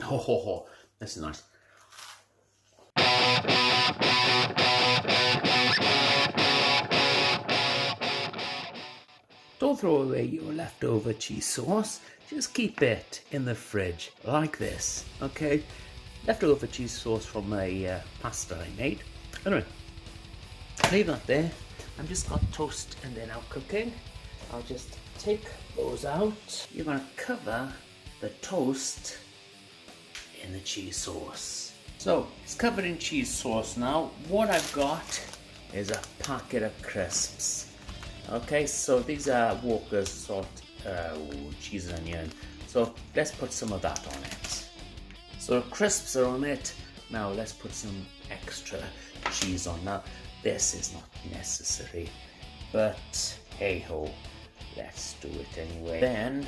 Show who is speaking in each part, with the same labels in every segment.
Speaker 1: Ho ho ho, this is nice. Don't throw away your leftover cheese sauce, just keep it in the fridge like this, okay? Leftover cheese sauce from a pasta I made. Anyway, leave that there. I've just got toast and then out cooking. I'll just take those out. You're going to cover the toast in the cheese sauce. So it's covered in cheese sauce now. What I've got is a packet of crisps. Okay, so these are Walker's salt, cheese and onion. So let's put some of that on it. So crisps are on it. Now let's put some extra cheese on. Now this is not necessary, but hey ho, let's do it anyway. Then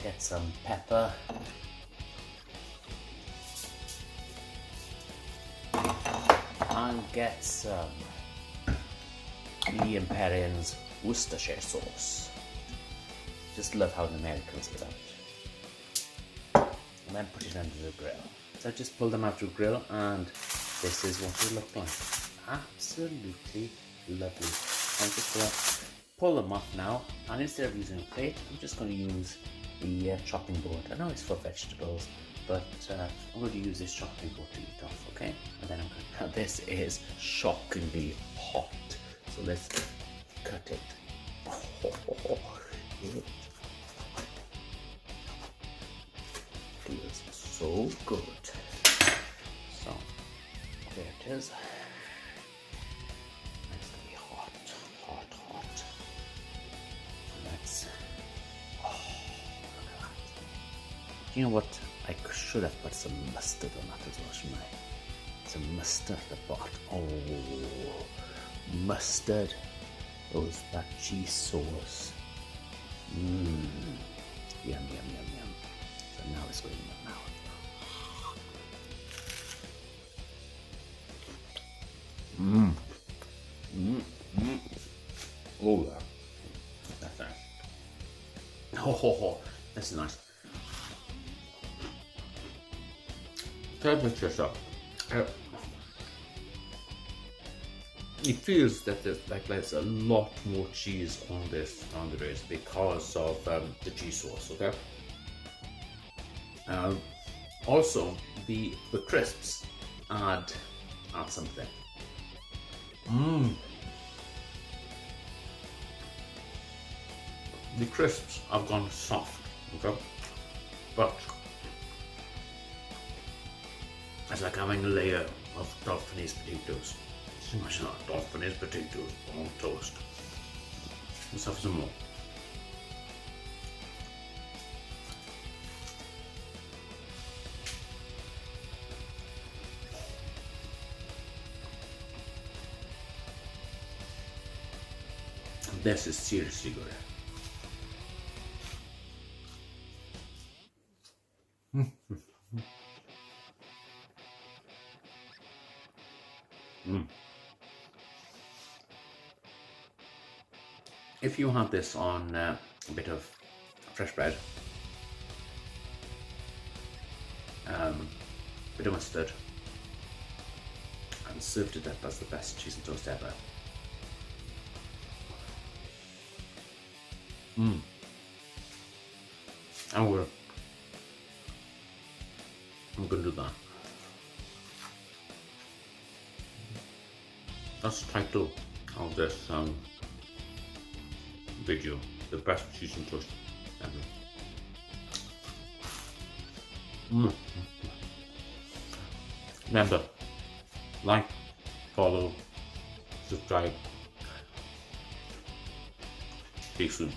Speaker 1: get some pepper. And get some Liam Perrin's Worcestershire sauce. Just love how the Americans put out. And then put it under the grill. So I just pulled them out of the grill and this is what it looked like. Absolutely lovely. I'm just going to pull them off now, and instead of using a plate, I'm just going to use the chopping board. I know it's for vegetables, but I'm going to use this chopping board to eat off, okay? And then I'm going to, now this is shockingly hot, so let's cut it. It feels so good. So there it is. It's going to be hot, hot, hot. Let's, oh, look at that. You know what? I should have put some mustard on that as well, shouldn't I? Some mustard at the bottom. Oh, mustard. That cheese sauce. Mmm. Yum, yum, yum, yum. So now it's going in my mouth. Mmm. Mmm. Mmm. Oh, yeah. That's nice. Ho, ho, ho. This is nice. Temperature shock. It feels that there's a lot more cheese on this than there is because of the cheese sauce. Okay. Also, the crisps add something. Mmm. The crisps have gone soft. Okay, but it's like having a layer of Dolphinese potatoes. Smash out Dolphinese potatoes on toast. Let's have some more. This is seriously good. If you had this on a bit of fresh bread, bit of mustard, and served it up as the best cheese and toast ever. I'm gonna do that. That's the title of this video, the best cheese and toast ever. Remember, like, follow, subscribe. See you soon.